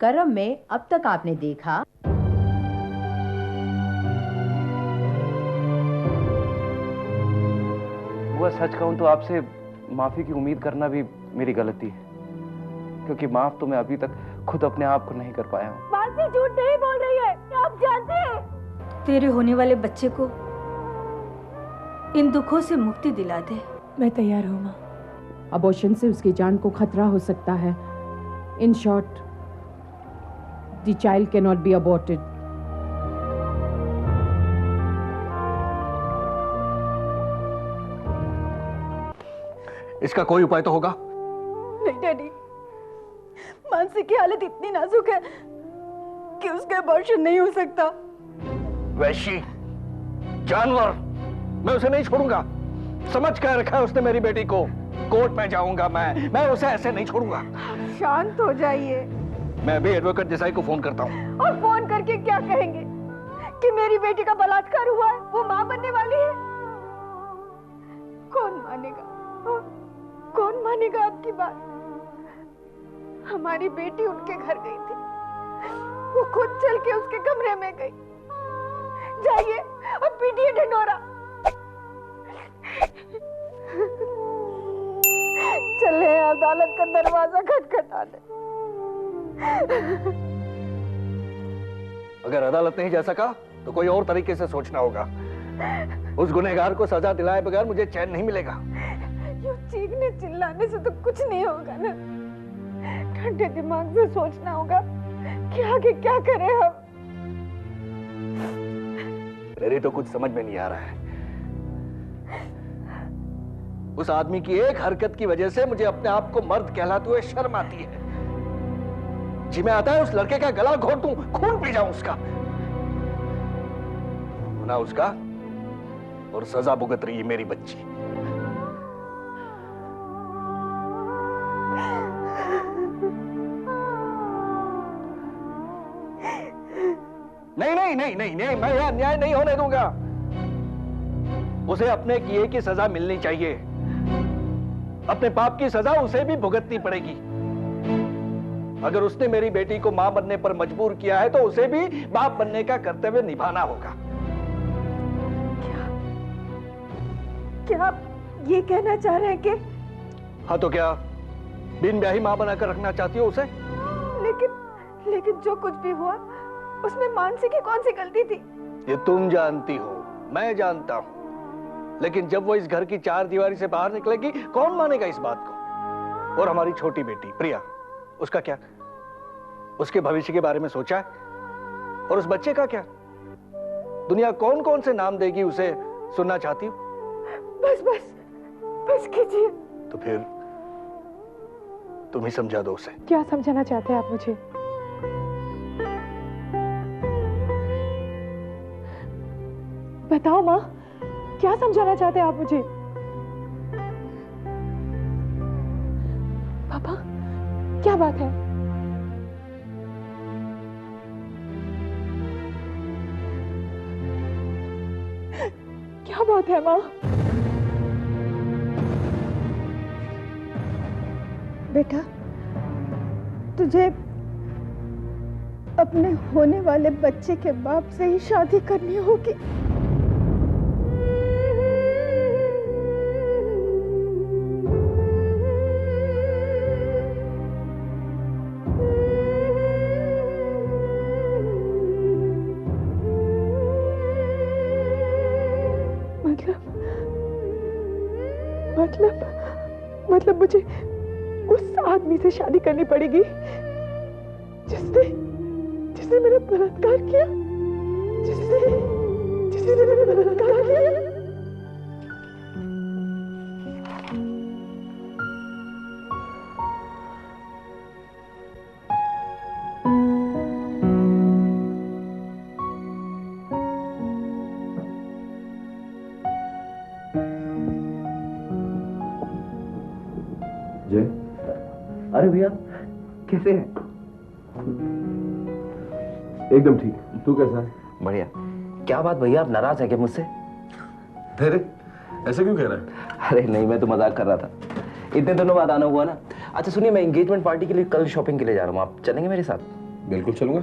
करम में अब तक आपने देखा। वो सच कहूं तो आपसे माफी की उम्मीद करना भी मेरी गलती है, क्योंकि माफ तो मैं अभी तक खुद अपने आप को नहीं कर पाया हूँ। मानसी झूठ नहीं बोल रही है, आप जानते हैं। तेरे होने वाले बच्चे को इन दुखों से मुक्ति दिला दे। मैं तैयार हूँ माँ। अबॉर्शन से उसकी जान को खतरा हो सकता है। In short, the child can not be aborted. इसका कोई उपाय तो होगा? नहीं डैडी, मानसी की हालत इतनी नाजुक है कि उसका अबॉर्शन नहीं हो सकता। वैशी, जानवर, मैं उसे नहीं छोड़ूंगा। समझ कर रखा है उसने मेरी बेटी को। कोर्ट में जाऊंगा मैं उसे ऐसे नहीं छोड़ूंगा। शांत हो जाइए। मैं अभी एडवोकेट देसाई को फोन करता हूँ। और फोन करके क्या कहेंगे कि मेरी बेटी का बलात्कार हुआ है, वो मां बनने वाली है। कौन मानेगा? कौन मानेगा आपकी बात? हमारी बेटी उनके घर गई थी, वो खुद चल के उसके कमरे में गई। जाइए और पीटिए ढिंढोरा। चले अदालत का दरवाजा खटखटाने। अगर अदालत नहीं जा सका तो कोई और तरीके से सोचना होगा। उस गुनहगार को सजा दिलाए बगैर मुझे चैन नहीं मिलेगा। यूं चीखने चिल्लाने से तो कुछ नहीं होगा ना। ठंडे दिमाग से सोचना होगा कि आगे क्या करें हम। मेरी तो कुछ समझ में नहीं आ रहा है। उस आदमी की एक हरकत की वजह से मुझे अपने आप को मर्द कहलाते हुए शर्म आती है। जी मैं आता है उस लड़के का गला घोट दूं, खून पी जाऊं उसका। ना उसका और सजा भुगत रही है मेरी बच्ची। नहीं नहीं नहीं नहीं नहीं, मैं यह अन्याय नहीं होने दूंगा। उसे अपने किए की सजा मिलनी चाहिए। अपने पाप की सजा उसे भी भुगतनी पड़ेगी। अगर उसने मेरी बेटी को मां बनने पर मजबूर किया है तो उसे भी बाप बनने का कर्तव्य निभाना होगा। क्या आप ये कहना चाह रहे हैं कि? हाँ तो क्या बिन ब्याही मां बनाकर रखना चाहती हो उसे? लेकिन जो कुछ भी हुआ उसमें मानसी की कौन सी गलती थी? ये तुम जानती हो, मैं जानता हूं। लेकिन जब वो इस घर की चार दीवारी से बाहर निकलेगी कौन मानेगा इस बात को? और हमारी छोटी बेटी प्रिया, उसका क्या? उसके भविष्य के बारे में सोचा है? और उस बच्चे का क्या? दुनिया कौन कौन से नाम देगी उसे, सुनना चाहती हो? बस कीजिए। तो फिर तुम ही समझा दो उसे। क्या समझाना चाहते हैं आप मुझे? बताओ माँ, क्या समझाना चाहते हैं आप मुझे? पापा, क्या बात है? क्या बात है माँ? बेटा, तुझे अपने होने वाले बच्चे के बाप से ही शादी करनी होगी। मतलब मुझे उस आदमी से शादी करनी पड़ेगी जिसने मेरा बलात्कार किया, जिसने मेरा बलात्कार किया। जय, अरे भैया कैसे हैं? एकदम ठीक। तू कैसा है? बढ़िया। क्या बात भैया, आप नाराज हैं क्या मुझसे? अरे ऐसे क्यों कह रहा है? अरे नहीं, मैं तो मजाक कर रहा था। इतने दिनों बाद आना हुआ ना। अच्छा सुनिए, मैं एंगेजमेंट पार्टी के लिए कल शॉपिंग के लिए जा रहा हूँ, आप चलेंगे मेरे साथ? बिल्कुल चलूंगा।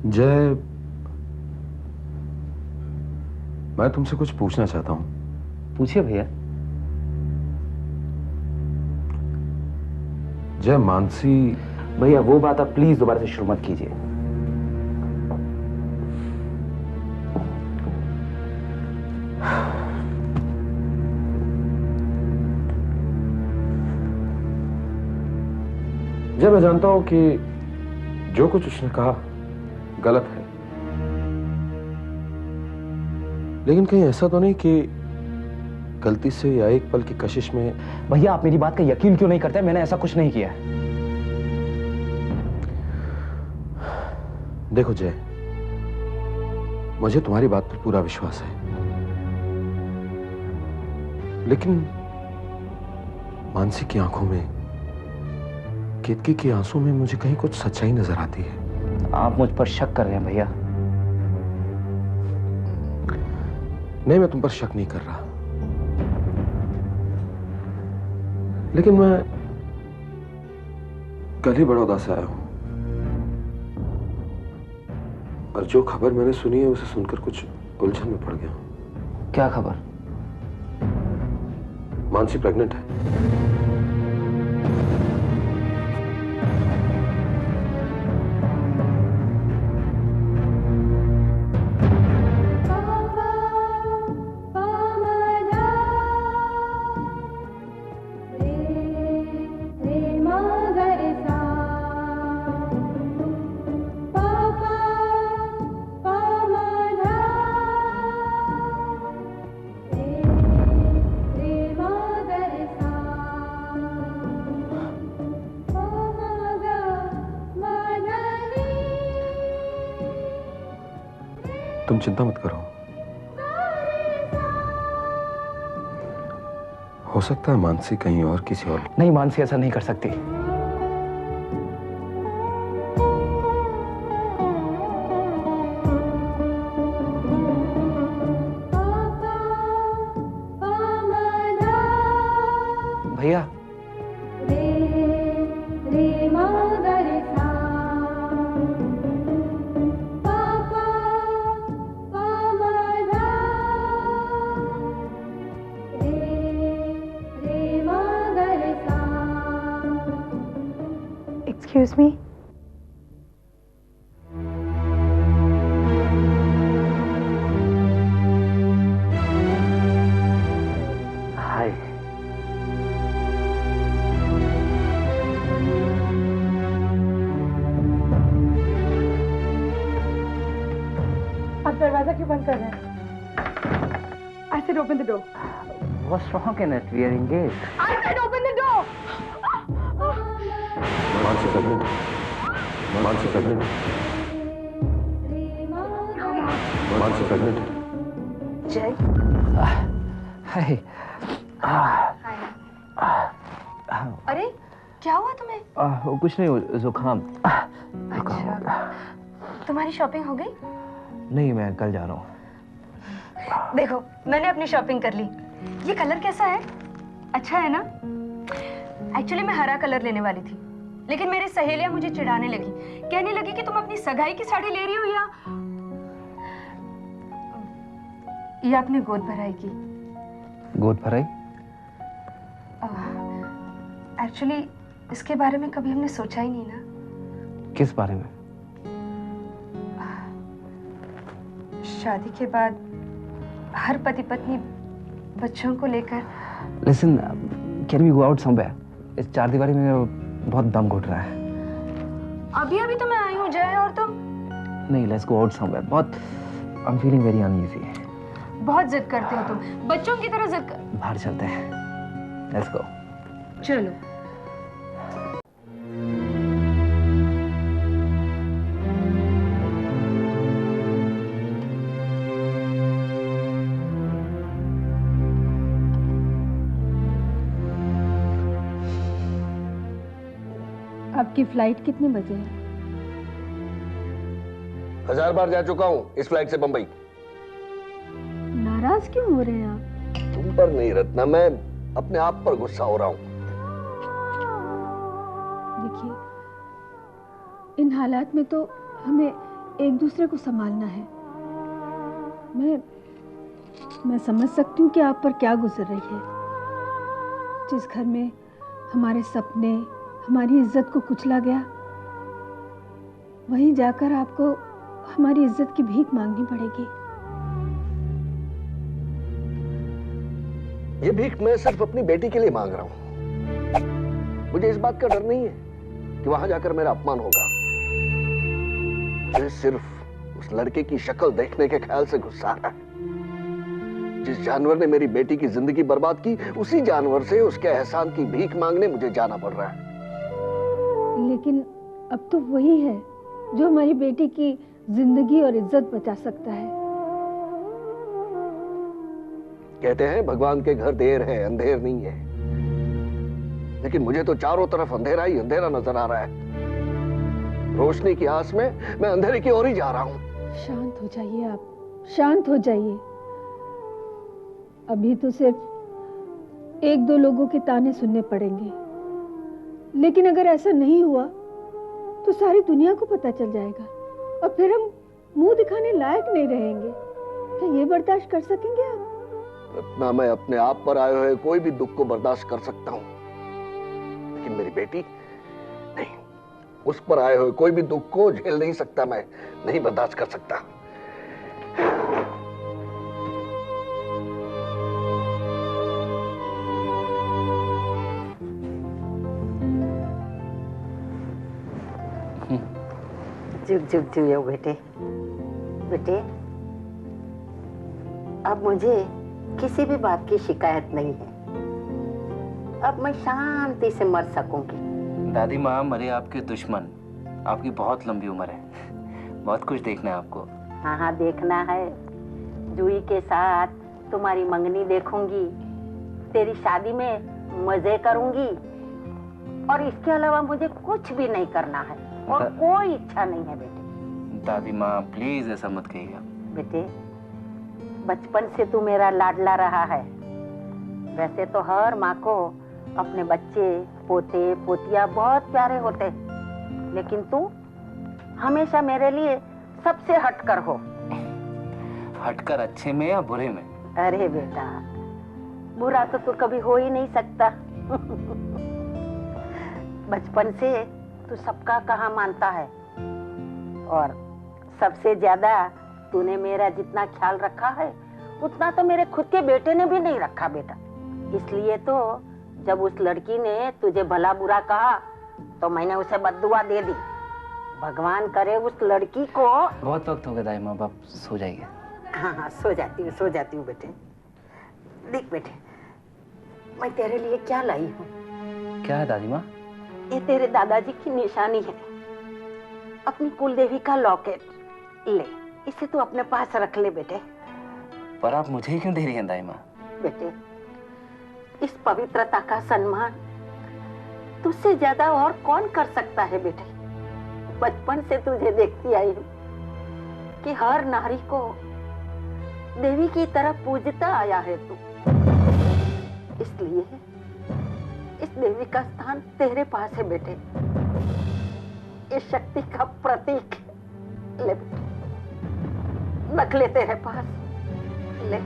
जय, मैं तुमसे कुछ पूछना चाहता हूं। पूछिए भैया। जय, मानसी। भैया वो बात आप प्लीज दोबारा से शुरू मत कीजिए। जय, मैं जानता हूं कि जो कुछ उसने कहा गलत है, लेकिन कहीं ऐसा तो नहीं कि गलती से या एक पल की कशिश में। भैया आप मेरी बात का यकीन क्यों नहीं करते? मैंने ऐसा कुछ नहीं किया। देखो जय, मुझे तुम्हारी बात पर पूरा विश्वास है, लेकिन मानसी की आंखों में, केतकी की आंसू में मुझे कहीं कुछ सच्चाई नजर आती है। आप मुझ पर शक कर रहे हैं भैया? नहीं, मैं तुम पर शक नहीं कर रहा, लेकिन मैं कल ही बड़ौदा से आया हूं और जो खबर मैंने सुनी है उसे सुनकर कुछ उलझन में पड़ गया हूं। क्या खबर? मानसी प्रेग्नेंट है। तुम चिंता मत करो, हो सकता है मानसी कहीं और किसी और। नहीं, मानसी ऐसा नहीं कर सकती। भैया Excuse me? हाय। आप दरवाजा क्यों बंद कर रहे हैं? I said open the door. What's wrong in it? We are engaged. I said open the door. Mansi pregnant, Mansi pregnant, Mansi pregnant. जय। हाय। अरे क्या हुआ तुम्हें? कुछ नहीं, जुकाम। अच्छा, तुम्हारी शॉपिंग हो गई? नहीं, मैं कल जा रहा हूँ। देखो मैंने अपनी शॉपिंग कर ली। ये कलर कैसा है? अच्छा है ना? एक्चुअली मैं हरा कलर लेने वाली थी, लेकिन मेरी सहेलियां मुझे चिढ़ाने लगी, कहने लगी कि तुम अपनी सगाई की साड़ी ले रही हो या अपनी गोद भराई की। गोद भराई? एक्चुअली इसके बारे में कभी हमने सोचा ही नहीं ना। किस बारे में? शादी के बाद हर पति पत्नी बच्चों को लेकर। Listen, can we go out somewhere? इस चार दीवारी में बहुत दम घुट रहा है। अभी अभी तो मैं आई हूँ जय, और तुम? नहीं, let's go out somewhere. बहुत I'm feeling very uneasy. बहुत जिद करते हो तुम, बच्चों की तरह जिद कर। बाहर चलते हैं। Let's go. चलो। आपकी फ्लाइट कितने बजे है? 1000 बार जा चुका हूं इस फ्लाइट से बंबई। नाराज क्यों हो रहे हैं आप? तुम पर नहीं रत्ना, मैं अपने आप पर गुस्सा हो रहा हूं। देखिए, इन हालात में तो हमें एक दूसरे को संभालना है। मैं समझ सकती हूँ कि आप पर क्या गुजर रही है। जिस घर में हमारे सपने, हमारी इज्जत को कुचला गया, वहीं जाकर आपको हमारी इज्जत की भीख मांगनी पड़ेगी। ये भीख मैं सिर्फ अपनी बेटी के लिए मांग रहा हूं। मुझे इस बात का डर नहीं है कि वहां जाकर मेरा अपमान होगा। मुझे सिर्फ उस लड़के की शक्ल देखने के ख्याल से गुस्सा आ रहा है। जिस जानवर ने मेरी बेटी की जिंदगी बर्बाद की, उसी जानवर से उसके एहसान की भीख मांगने मुझे जाना पड़ रहा है। लेकिन अब तो वही है जो हमारी बेटी की जिंदगी और इज्जत बचा सकता है। कहते हैं भगवान के घर देर है, अंधेर नहीं है। लेकिन मुझे तो चारों तरफ अंधेरा ही अंधेरा नजर आ रहा है। रोशनी की आस में मैं अंधेरे की ओर ही जा रहा हूं। शांत हो जाइए आप, शांत हो जाइए। अभी तो सिर्फ एक दो लोगों के ताने सुनने पड़ेंगे, लेकिन अगर ऐसा नहीं हुआ तो सारी दुनिया को पता चल जाएगा और फिर हम मुंह दिखाने लायक नहीं रहेंगे। क्या ये बर्दाश्त कर सकेंगे आप? इतना मैं अपने आप पर आए हुए कोई भी दुख को बर्दाश्त कर सकता हूं, लेकिन मेरी बेटी नहीं। उस पर आए हुए कोई भी दुख को झेल नहीं सकता, मैं नहीं बर्दाश्त कर सकता। चुप चुप चुप बेटे, बेटे अब मुझे किसी भी बात की शिकायत नहीं है। अब मैं शांति से मर सकूंगी। दादी माँ, मरे आपके दुश्मन। आपकी बहुत लंबी उम्र है, बहुत कुछ देखना है आपको। हाँ हाँ देखना है। जूही के साथ तुम्हारी मंगनी देखूंगी, तेरी शादी में मजे करूंगी, और इसके अलावा मुझे कुछ भी नहीं करना है और कोई इच्छा नहीं है बेटे। दादी माँ प्लीज ऐसा मत कहिएगा। बेटे बचपन से तू मेरा लाडला रहा है। वैसे तो हर माँ को अपने बच्चे, पोते पोतिया बहुत प्यारे होते, लेकिन तू हमेशा मेरे लिए सबसे हटकर हो। हटकर अच्छे में या बुरे में? अरे बेटा, बुरा तो तू कभी हो ही नहीं सकता। बचपन से तू सबका कहा मानता है, और सबसे ज्यादा तूने मेरा जितना ख्याल रखा है उतना तो मेरे खुद के बेटे ने भी नहीं रखा बेटा। इसलिए तो जब उस लड़की ने तुझे भला बुरा कहा तो मैंने उसे बद्दुआ दे दी। भगवान करे उस लड़की को। बहुत वक्त हो गया दादी माँ, आप सो जाइए। हाँ हाँ सो जाती हूँ बेटे। देख बेटे, मैं तेरे लिए क्या लाई हूँ। क्या है दादी माँ? ये तेरे दादाजी की निशानी है, अपनी कुलदेवी का लॉकेट। ले, इसे तू अपने पास रख ले बेटे। पर आप मुझे क्यों दे रही हैं दादी माँ? बेटे, इस पवित्रता का सम्मान तुझसे ज्यादा और कौन कर सकता है बेटे। बचपन से तुझे देखती आई हूँ कि हर नारी को देवी की तरह पूजता आया है तू, इसलिए इस देवी का स्थान तेरे पास है बेटे। ये शक्ति का प्रतीक है। ले बेटे, रख ले तेरे पास, ले।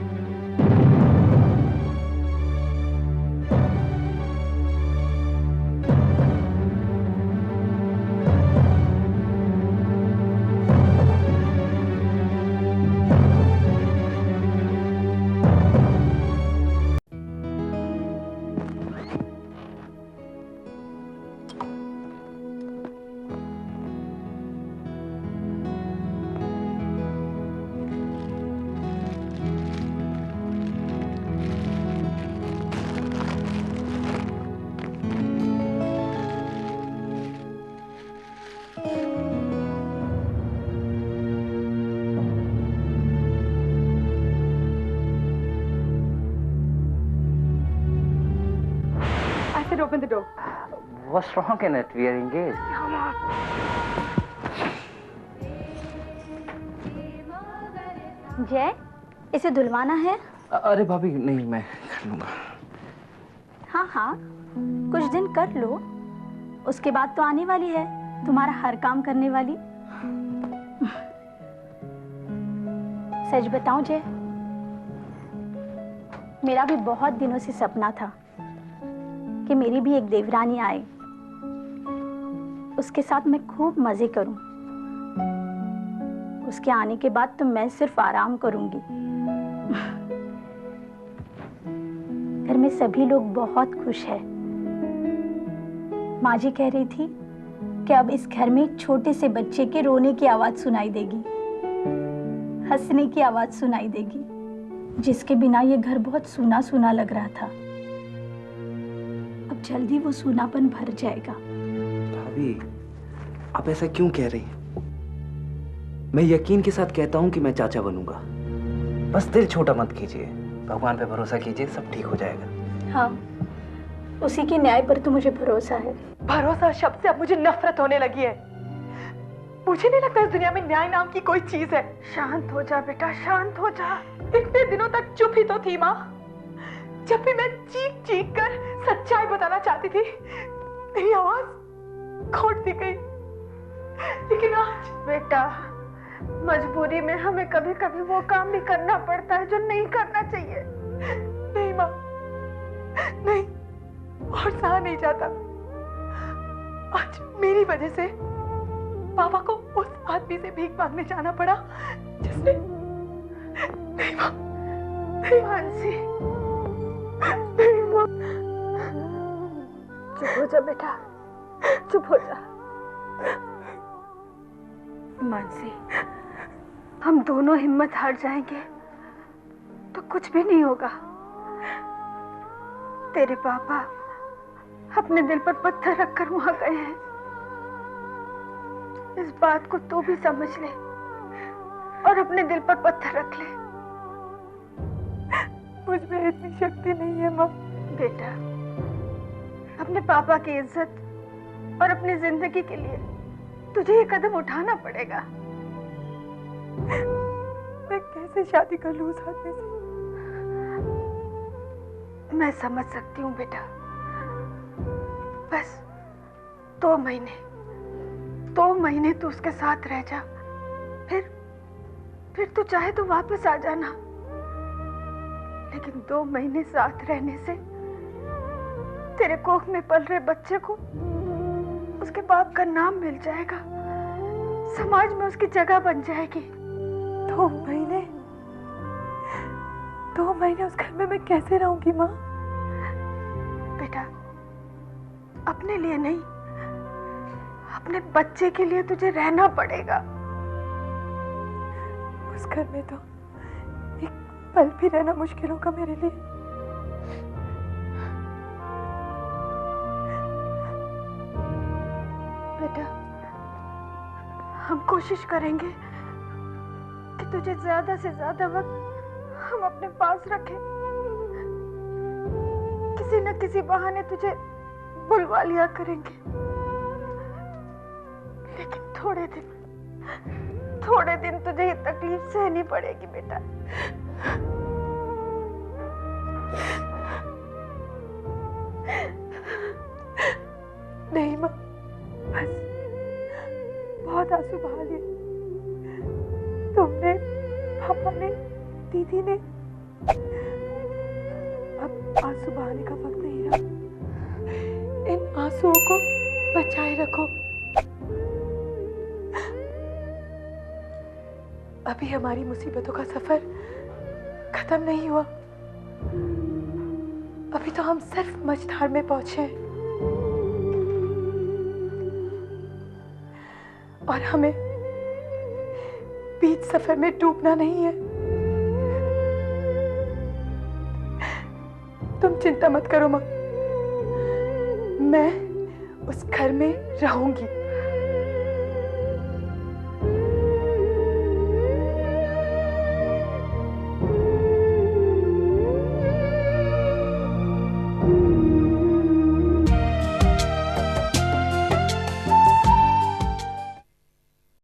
Open the door. What's wrong in it? We are engaged. जय, इसे धुलवाना है? अरे भाभी नहीं, मैं कर लूंगा। हाँ हाँ, कुछ दिन कर लो, उसके बाद तो आने वाली है तुम्हारा हर काम करने वाली। सच बताऊं जय, मेरा भी बहुत दिनों से सपना था कि मेरी भी एक देवरानी आए, उसके साथ मैं खूब मजे करूं। उसके आने के बाद तो मैं सिर्फ आराम करूंगी। घर में सभी लोग बहुत खुश हैं। माँ जी कह रही थी कि अब इस घर में एक छोटे से बच्चे के रोने की आवाज सुनाई देगी, हंसने की आवाज सुनाई देगी, जिसके बिना ये घर बहुत सूना सूना लग रहा था। अब जल्दी वो सूनापन भर जाएगा। भाभी, आप ऐसा क्यों कह रही हैं? मैं यकीन के साथ कहता हूं कि मैं चाचा बनूंगा। बस दिल छोटा मत कीजिए, भगवान पे भरोसा कीजिए, सब ठीक हो जाएगा। हाँ, उसी के न्याय पर तो मुझे भरोसा है। भरोसा शब्द से अब मुझे नफरत होने लगी है। मुझे नहीं लगता इस दुनिया में न्याय नाम की कोई चीज है। शांत हो जा बेटा, शांत हो जा। इतने दिनों तक चुप ही तो थी माँ। जब भी मैं चीख चीख कर सच्चाई बताना चाहती थी, मेरी आवाज खोट दी गई। लेकिन आज बेटा, मजबूरी में हमें कभी कभी वो काम भी करना पड़ता है जो नहीं करना चाहिए। नहीं माँ, नहीं, और सहा नहीं जाता। आज मेरी वजह से पापा को उस आदमी से भीख मांगने जाना पड़ा जिसने... नहीं माँ, नहीं मानसी, नहीं माँ। चुप हो जा बेटा, चुप हो जा। मानसी, हम दोनों हिम्मत हार जाएंगे तो कुछ भी नहीं होगा। तेरे पापा अपने दिल पर पत्थर रखकर वहां गए हैं। इस बात को तू भी समझ ले और अपने दिल पर पत्थर रख ले। मुझ में इतनी शक्ति नहीं है माँ। बेटा, अपने पापा की इज्जत और अपनी जिंदगी के लिए तुझे ये कदम उठाना पड़ेगा। मैं कैसे शादी कर लूं उस आदमी से? मैं समझ सकती हूँ बेटा, बस 2 महीने तू उसके साथ रह जा, फिर तू चाहे तो वापस आ जाना। लेकिन 2 महीने साथ रहने से तेरे कोख में पल रहे बच्चे को उसके बाप का नाम मिल जाएगा, समाज में उसकी जगह बन जाएगी। 2 महीने उस घर में मैं कैसे रहूंगी माँ? बेटा, अपने लिए नहीं, अपने बच्चे के लिए तुझे रहना पड़ेगा। उस घर में तो एक पल भी रहना मुश्किल होगा मेरे लिए। बेटा, हम कोशिश करेंगे कि तुझे ज्यादा से ज्यादा वक्त हम अपने पास रखें। किसी न किसी बहाने तुझे बुलवा लिया करेंगे। लेकिन थोड़े दिन तुझे ये तकलीफ सहनी पड़ेगी बेटा। नहीं माँ, बस बहुत आंसू बहा लिए। तुमने, पापा ने, दीदी ने। अब आंसू बहाने का वक्त नहीं रहा। इन आंसुओं को बचाए रखो। अभी हमारी मुसीबतों का सफर खत्म नहीं हुआ। अभी तो हम सिर्फ मझधार में पहुंचे हैं और हमें बीच सफर में डूबना नहीं है। तुम चिंता मत करो माँ, मैं उस घर में रहूंगी।